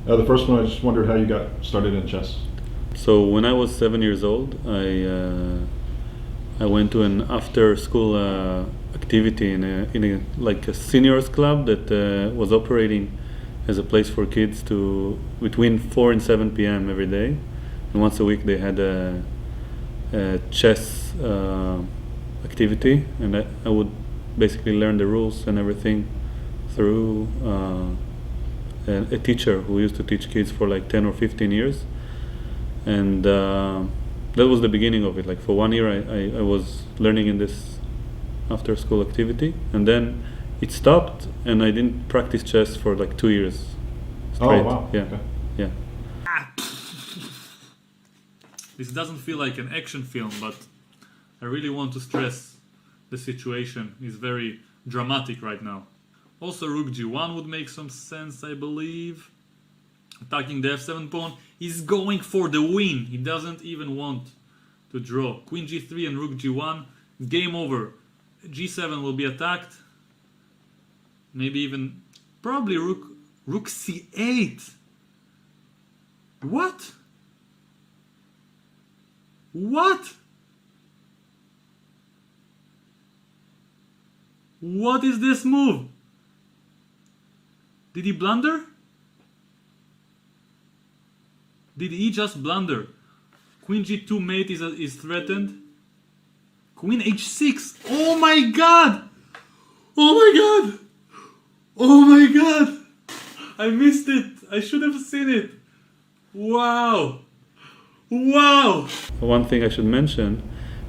The first one, I just wondered how you got started in chess. So when I was 7 years old, I went to an after-school activity in a seniors club that was operating as a place for kids to between 4 and 7 p.m. every day, and once a week they had a chess activity, and I would basically learn the rules and everything through a teacher who used to teach kids for like 10 or 15 years. And that was the beginning of it. Like for 1 year I was learning in this after school activity, and then it stopped and I didn't practice chess for like 2 years straight. Oh wow. Yeah. Okay. Yeah. This doesn't feel like an action film, but I really want to stress the situation is very dramatic right now. Also, Rook G1 would make some sense, I believe. Attacking the f7 pawn. He's going for the win. He doesn't even want to draw. Queen G3 and Rook G1. Game over. G7 will be attacked. Maybe even... Probably Rook C8. What? What? What is this move? Did he blunder? Did he just blunder? Queen G2 mate is threatened. Queen H6. Oh my god! Oh my god! Oh my god! I missed it. I should have seen it. Wow! Wow! One thing I should mention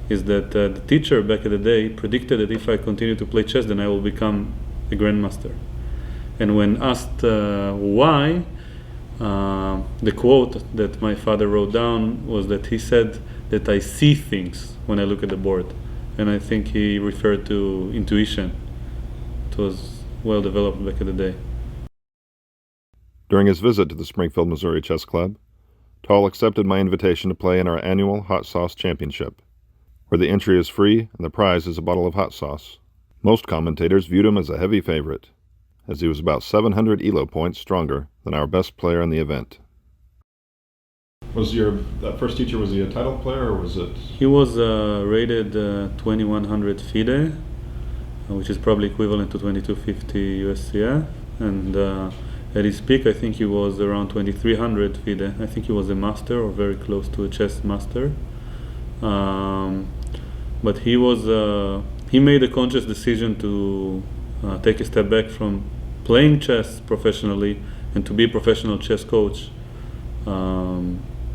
is that the teacher back in the day predicted that if I continue to play chess, then I will become a grandmaster. And when asked why, the quote that my father wrote down was that he said that I see things when I look at the board. And I think he referred to intuition. It was well developed back in the day. During his visit to the Springfield, Missouri Chess Club, Tal accepted my invitation to play in our annual Hot Sauce Championship, where the entry is free and the prize is a bottle of hot sauce. Most commentators viewed him as a heavy favorite, as he was about 700 ELO points stronger than our best player in the event. Was your first teacher, was he a title player or was it? He was rated 2100 FIDE, which is probably equivalent to 2250 USCF, and at his peak I think he was around 2300 FIDE. I think he was a master or very close to a chess master. But he made a conscious decision to take a step back from playing chess professionally and to be a professional chess coach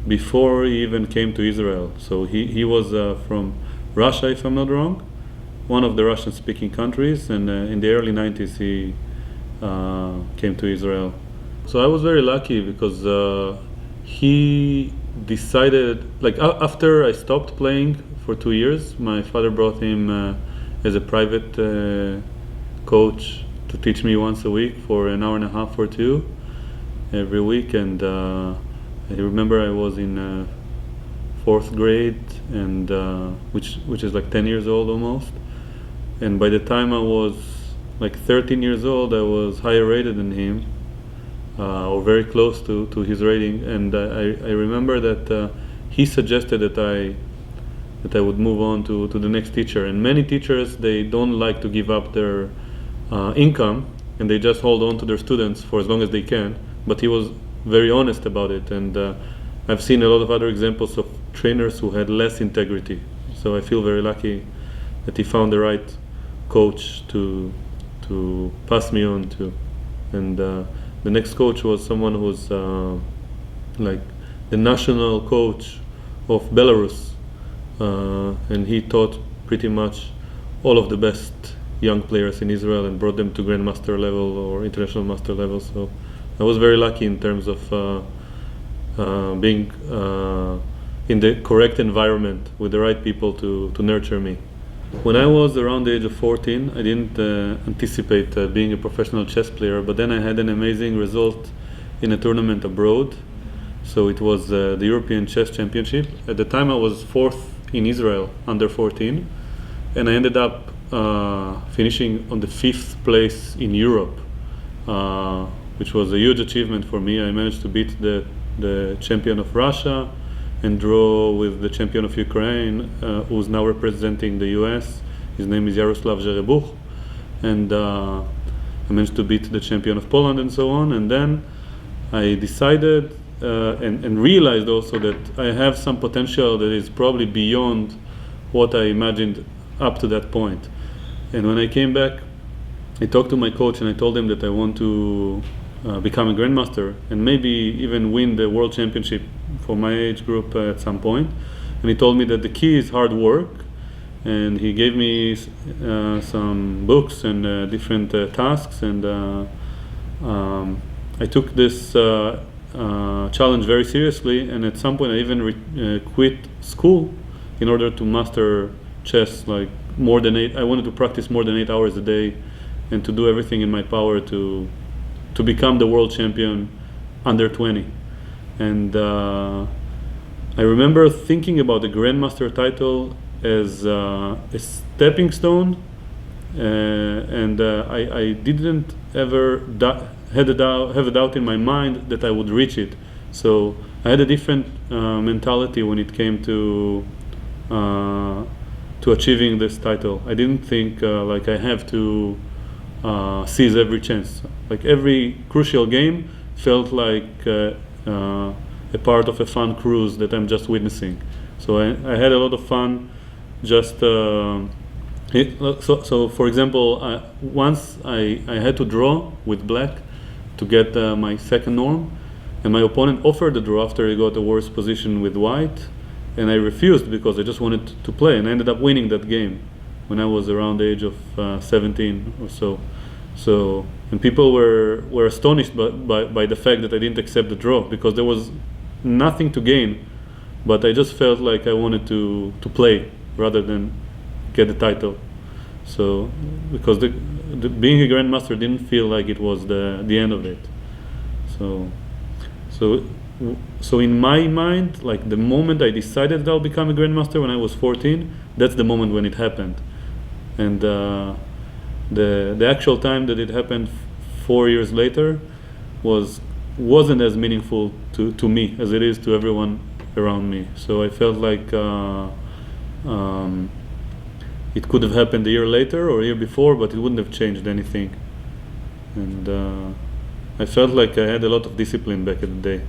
before he even came to Israel. So he was from Russia, if I'm not wrong, one of the Russian-speaking countries, and in the early 90s he came to Israel. So I was very lucky because he decided, like after I stopped playing for 2 years, my father brought him as a private coach to teach me once a week for an hour and a half or two every week. And I remember I was in 4th grade, and which is like 10 years old almost. And by the time I was like 13 years old, I was higher rated than him, or very close to his rating. And I remember that he suggested that I would move on to the next teacher. And many teachers, they don't like to give up their income, and they just hold on to their students for as long as they can. But he was very honest about it, and I've seen a lot of other examples of trainers who had less integrity. So I feel very lucky that he found the right coach to pass me on to. And the next coach was someone who's like the national coach of Belarus, and he taught pretty much all of the best young players in Israel and brought them to Grandmaster level or international master level. So I was very lucky in terms of being in the correct environment with the right people to nurture me. When I was around the age of 14, I didn't anticipate being a professional chess player, but then I had an amazing result in a tournament abroad. So it was the European Chess Championship. At the time I was 4th in Israel, under 14, and I ended up finishing on the 5th place in Europe, which was a huge achievement for me. I managed to beat the champion of Russia and draw with the champion of Ukraine, who's now representing the US. His name is Yaroslav Jerebuch. And I managed to beat the champion of Poland and so on. And then I decided and realized also that I have some potential that is probably beyond what I imagined up to that point. And when I came back, I talked to my coach and I told him that I want to become a grandmaster and maybe even win the world championship for my age group at some point. And he told me that the key is hard work, and he gave me some books and different tasks, and I took this challenge very seriously, and at some point I even quit school in order to master chess like more than 8. I wanted to practice more than 8 hours a day and to do everything in my power to become the world champion under 20. And I remember thinking about the Grandmaster title as a stepping stone, and I didn't ever have a doubt in my mind that I would reach it. So I had a different mentality when it came to achieving this title. I didn't think like I have to seize every chance. Like every crucial game felt like a part of a fun cruise that I'm just witnessing. So I had a lot of fun. Just so for example, once I had to draw with black to get my second norm, and my opponent offered the draw after he got a worse position with white, and I refused because I just wanted to play, and I ended up winning that game when I was around the age of 17 or so. And people were astonished by the fact that I didn't accept the draw, because there was nothing to gain, but I just felt like I wanted to play rather than get the title. So because the being a grandmaster didn't feel like it was the end of it. So in my mind, like the moment I decided that I'll become a grandmaster when I was 14, that's the moment when it happened. And the actual time that it happened 4 years later wasn't as meaningful to me as it is to everyone around me. So I felt like it could have happened a year later or a year before, but it wouldn't have changed anything. And I felt like I had a lot of discipline back in the day.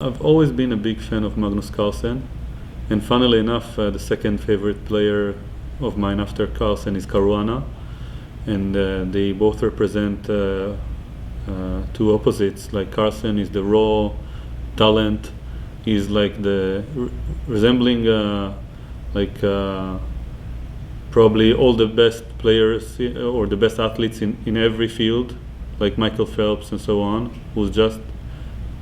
I've always been a big fan of Magnus Carlsen, and funnily enough, the second favorite player of mine after Carlsen is Caruana, and they both represent two opposites. Like Carlsen is the raw talent, he's like resembling probably all the best players or the best athletes in every field, like Michael Phelps and so on, who's just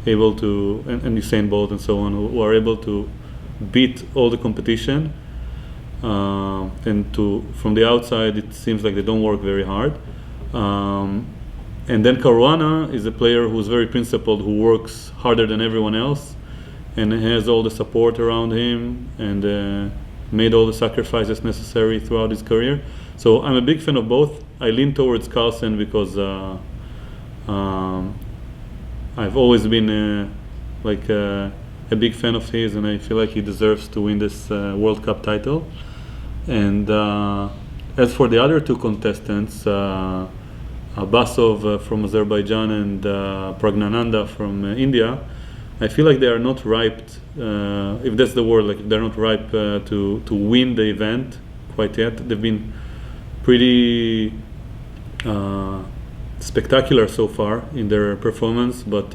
able to, and Usain Bolt and so on, who are able to beat all the competition. And from the outside, it seems like they don't work very hard. And then Caruana is a player who's very principled, who works harder than everyone else, and has all the support around him, and made all the sacrifices necessary throughout his career. So I'm a big fan of both. I lean towards Carlsen because I've always been a big fan of his, and I feel like he deserves to win this World Cup title. And as for the other two contestants, Basov from Azerbaijan and Pragnananda from India, I feel like they are not ripe, if that's the word, like they're not ripe to win the event quite yet. They've been pretty spectacular so far in their performance, but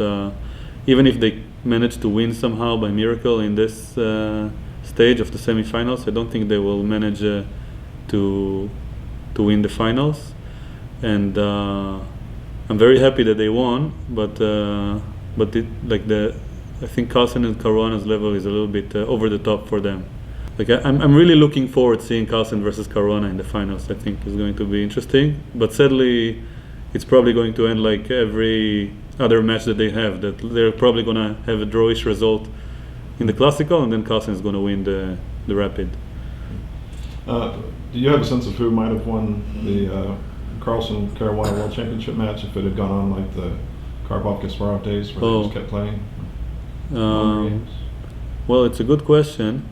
even if they manage to win somehow by miracle in this stage of the semifinals, I don't think they will manage to win the finals. And I'm very happy that they won, but I think Carlsen and Caruana's level is a little bit over the top for them. Like I'm really looking forward to seeing Carlsen versus Caruana in the finals. I think it's going to be interesting, but sadly it's probably going to end like every other match that they have, that they're probably going to have a drawish result in the Classical, and then Carlsen is going to win the Rapid. Do you have a sense of who might have won the Carlsen Caruana World Championship match if it had gone on like the Karpov Kasparov days where they just kept playing? Well, it's a good question.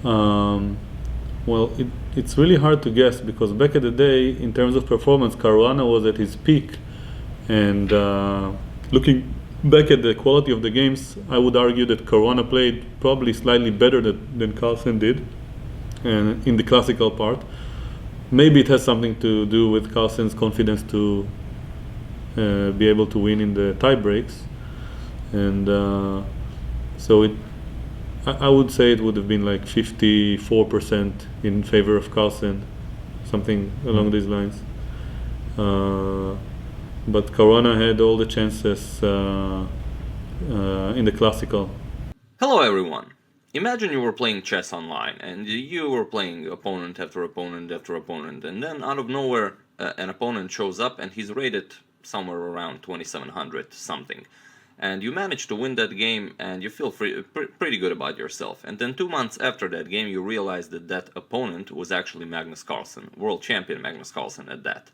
Well, it's really hard to guess because back in the day, in terms of performance, Caruana was at his peak. And looking back at the quality of the games, I would argue that Caruana played probably slightly better than Carlsen did, and in the classical part. Maybe it has something to do with Carlsen's confidence to be able to win in the tie breaks. And so I would say it would have been like 54% in favor of Carlsen, something along these lines. But Caruana had all the chances in the classical. Hello everyone! Imagine you were playing chess online and you were playing opponent after opponent after opponent, and then out of nowhere an opponent shows up and he's rated somewhere around 2700 something. And you manage to win that game and you feel pretty good about yourself. And then 2 months after that game you realize that that opponent was actually Magnus Carlsen, world champion Magnus Carlsen at that.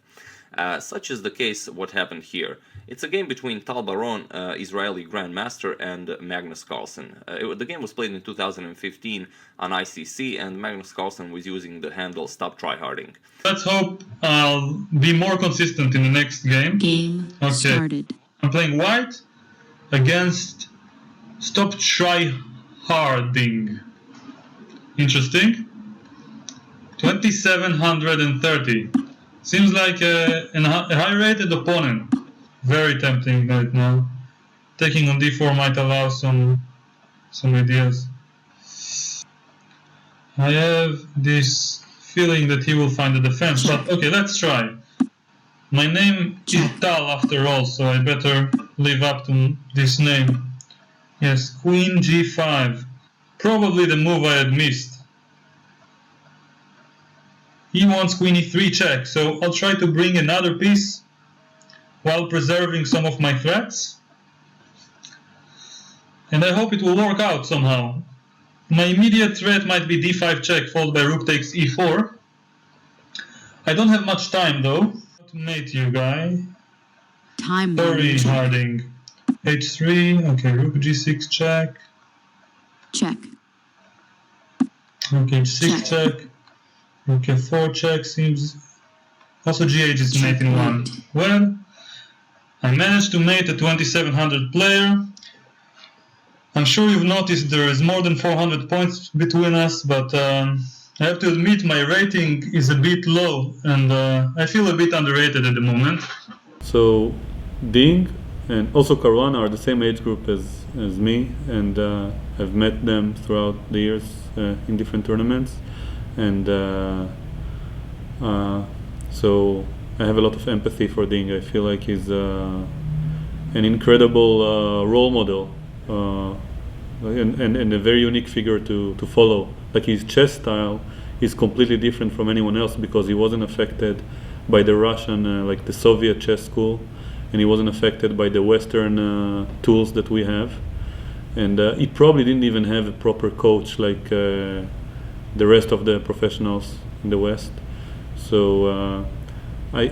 Such is the case what happened here. It's a game between Tal Baron, Israeli Grandmaster, and Magnus Carlsen. The game was played in 2015 on ICC, and Magnus Carlsen was using the handle Stop Tryharding. Let's hope I'll be more consistent in the next game. Game started. I'm playing white against Stop Tryharding. Interesting. 2730. Seems like a high-rated opponent. Very tempting right now. Taking on d4 might allow some ideas. I have this feeling that he will find a defense, but okay, let's try. My name is Tal after all, so I better live up to this name. Yes, Queen g5. Probably the move I had missed. He wants Queen e3 check, so I'll try to bring another piece while preserving some of my threats. And I hope it will work out somehow. My immediate threat might be d5 check followed by rook takes e4. I don't have much time though. To mate you guy. Time Sorry, Harding. h3, okay, rook g6 check. Check. Rook h6 check. Rook f4 check seems... Also g8 is mating one. Well, I managed to mate a 2700 player. I'm sure you've noticed there is more than 400 points between us, but I have to admit my rating is a bit low, and I feel a bit underrated at the moment. So Ding and also Caruana are the same age group as me, and I've met them throughout the years in different tournaments. And so I have a lot of empathy for Ding. I feel like he's an incredible role model and a very unique figure to follow. Like his chess style is completely different from anyone else because he wasn't affected by the Russian, like the Soviet chess school, and he wasn't affected by the Western tools that we have. And he probably didn't even have a proper coach like the rest of the professionals in the West. So I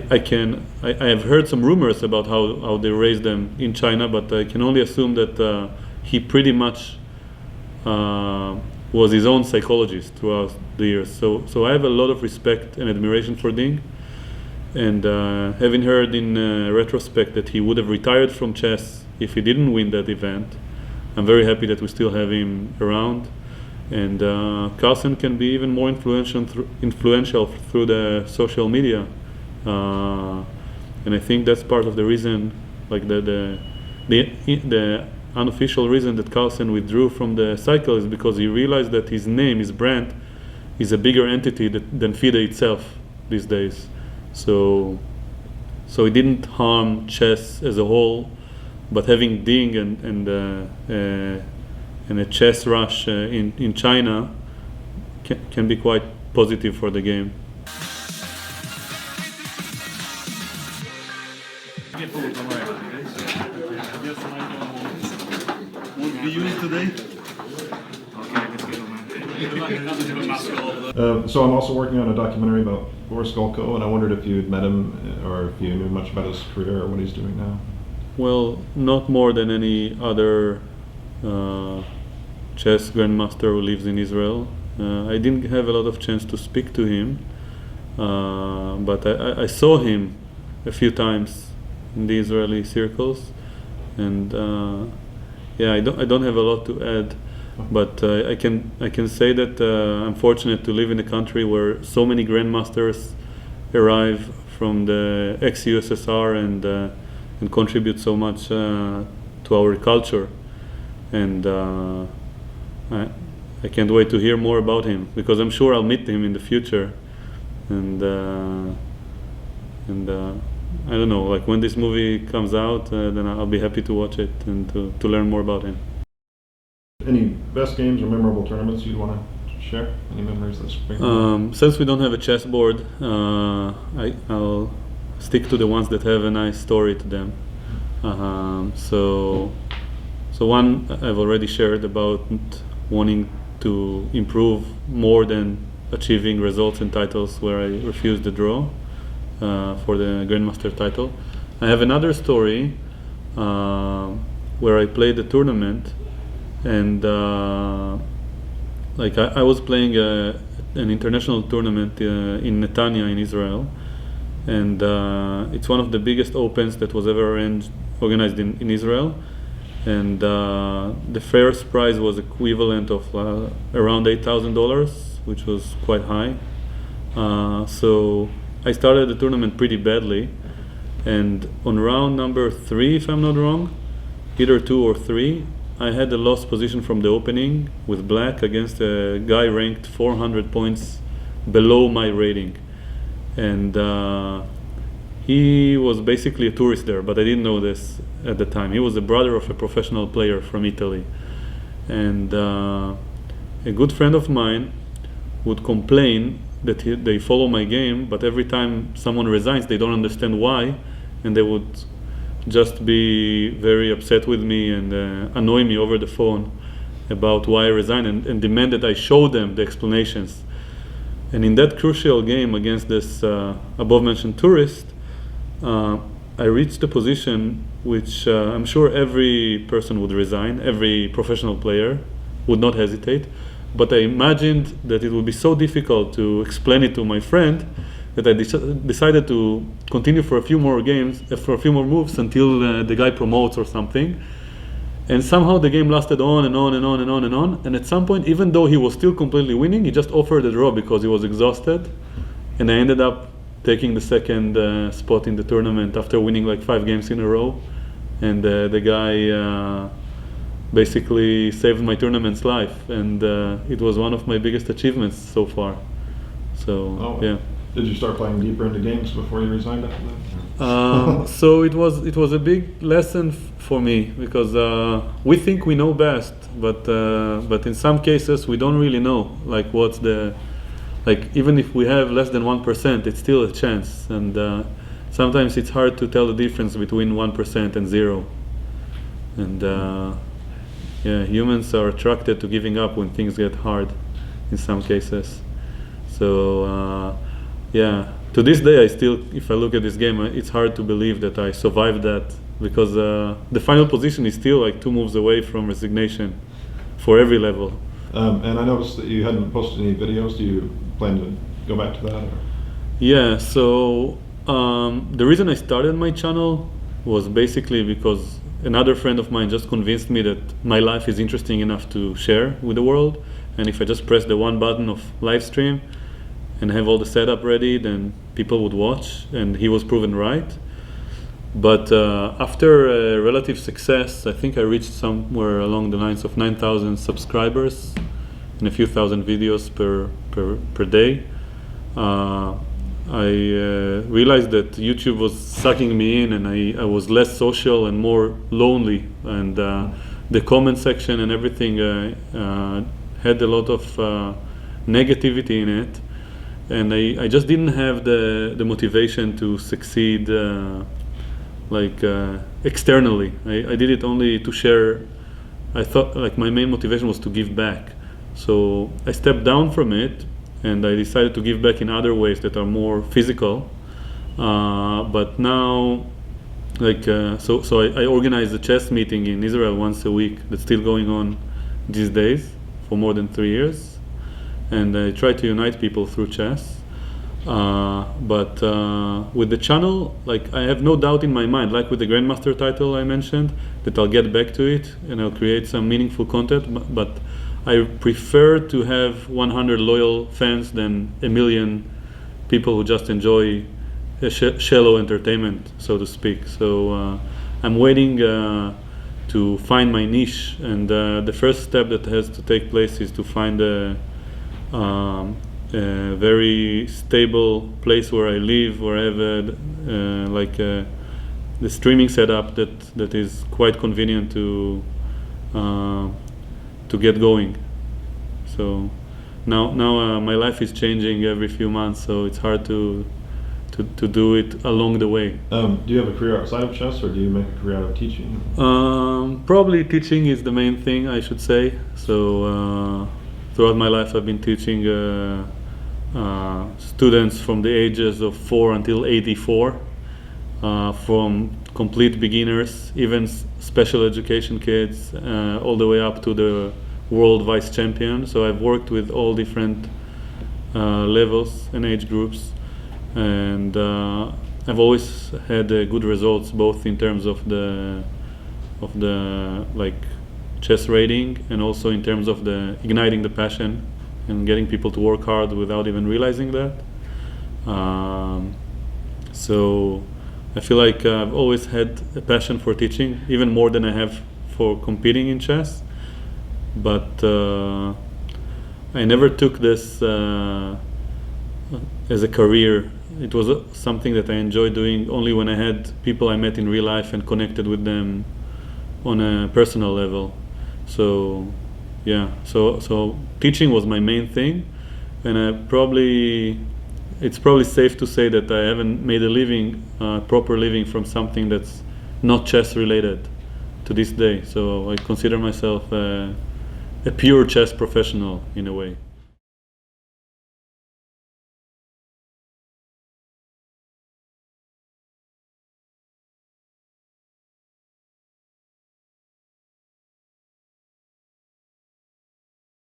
have heard some rumors about how they raised them in China, but I can only assume that he pretty much was his own psychologist throughout the years. So I have a lot of respect and admiration for Ding. And having heard in retrospect that he would have retired from chess if he didn't win that event, I'm very happy that we still have him around. And Carlsen can be even more influential through the social media, and I think that's part of the reason, like the unofficial reason that Carlsen withdrew from the cycle is because he realized that his name, his brand, is a bigger entity than FIDE itself these days. So it didn't harm chess as a whole, but having Ding and a chess rush in China can be quite positive for the game. Won't be used today. Okay, let's get on. So I'm also working on a documentary about Boris Golko, and I wondered if you had met him or if you knew much about his career or what he's doing now. Well, not more than any other chess grandmaster who lives in Israel. I didn't have a lot of chance to speak to him, but I saw him a few times in the Israeli circles, and yeah, I don't have a lot to add, but I can say that I'm fortunate to live in a country where so many grandmasters arrive from the ex-USSR and contribute so much to our culture, and I can't wait to hear more about him, because I'm sure I'll meet him in the future, and I don't know, like when this movie comes out, then I'll be happy to watch it and to learn more about him. Any best games or memorable tournaments you'd want to share? Any memories that spring? Since we don't have a chessboard, I'll stick to the ones that have a nice story to them. So one I've already shared about wanting to improve more than achieving results and titles, where I refused the draw for the Grandmaster title. I have another story where I played a tournament, and like I was playing an international tournament in Netanya in Israel, and it's one of the biggest opens that was ever organized in Israel, and the first prize was equivalent of around $8,000, which was quite high. So I started the tournament pretty badly, and on round number 3, if I'm not wrong, either 2 or 3, I had a lost position from the opening with black against a guy ranked 400 points below my rating, and he was basically a tourist there, but I didn't know this at the time. He was the brother of a professional player from Italy, and a good friend of mine would complain that they follow my game, but every time someone resigns, they don't understand why, and they would just be very upset with me and annoy me over the phone about why I resigned, and demand that I show them the explanations. And in that crucial game against this above-mentioned tourist, I reached a position which I'm sure every person would resign, every professional player would not hesitate, but I imagined that it would be so difficult to explain it to my friend that I decided to continue for a few more games, for a few more moves until the guy promotes or something. And somehow the game lasted on and on and on and on and on. And at some point, even though he was still completely winning, he just offered a draw because he was exhausted. And I ended up taking the second spot in the tournament after winning like 5 games in a row. And the guy basically saved my tournament's life. And it was one of my biggest achievements so far. So, yeah. Did you start playing deeper into games before you resigned after that? So it was a big lesson for me, because we think we know best, but in some cases we don't really know. Like what's the, like even if we have less than 1%, it's still a chance, and sometimes it's hard to tell the difference between 1% and 0. And yeah, humans are attracted to giving up when things get hard, in some cases. So. Yeah, to this day, I still, if I look at this game, it's hard to believe that I survived that, because the final position is still like 2 moves away from resignation for every level. And I noticed that you hadn't posted any videos. Do you plan to go back to that? Or? Yeah, so the reason I started my channel was basically because another friend of mine just convinced me that my life is interesting enough to share with the world, and if I just press the one button of live stream and have all the setup ready, then people would watch, and he was proven right. But after relative success, I think I reached somewhere along the lines of 9,000 subscribers and a few thousand videos per day. I realized that YouTube was sucking me in, and I was less social and more lonely, and the comment section and everything had a lot of negativity in it. And I just didn't have the motivation to succeed externally. I did it only to share. I thought like my main motivation was to give back. So I stepped down from it, and I decided to give back in other ways that are more physical. But now, I organize a chess meeting in Israel once a week. That's still going on these days for more than 3 years, and I try to unite people through chess. But with the channel, I have no doubt in my mind, like with the Grandmaster title I mentioned, that I'll get back to it and I'll create some meaningful content. But I prefer to have 100 loyal fans than a million people who just enjoy shallow entertainment, so to speak. So I'm waiting to find my niche, and the first step that has to take place is to find a very stable place where I live, where I have the streaming setup that is quite convenient to get going. So now my life is changing every few months, so it's hard to do it along the way. Do you have a career outside of chess, or do you make a career out of teaching? Probably teaching is the main thing, I should say. So throughout my life I've been teaching students from the ages of 4 until 84, from complete beginners, even special education kids, all the way up to the world vice champion. So I've worked with all different levels and age groups, and I've always had good results, both in terms of the chess rating, and also in terms of the igniting the passion and getting people to work hard without even realizing that. So I feel like I've always had a passion for teaching, even more than I have for competing in chess. But I never took this as a career. It was something that I enjoyed doing only when I had people I met in real life and connected with them on a personal level. So yeah, so teaching was my main thing, and it's probably safe to say that I haven't made a living, proper living, from something that's not chess related to this day. So I consider myself a pure chess professional in a way.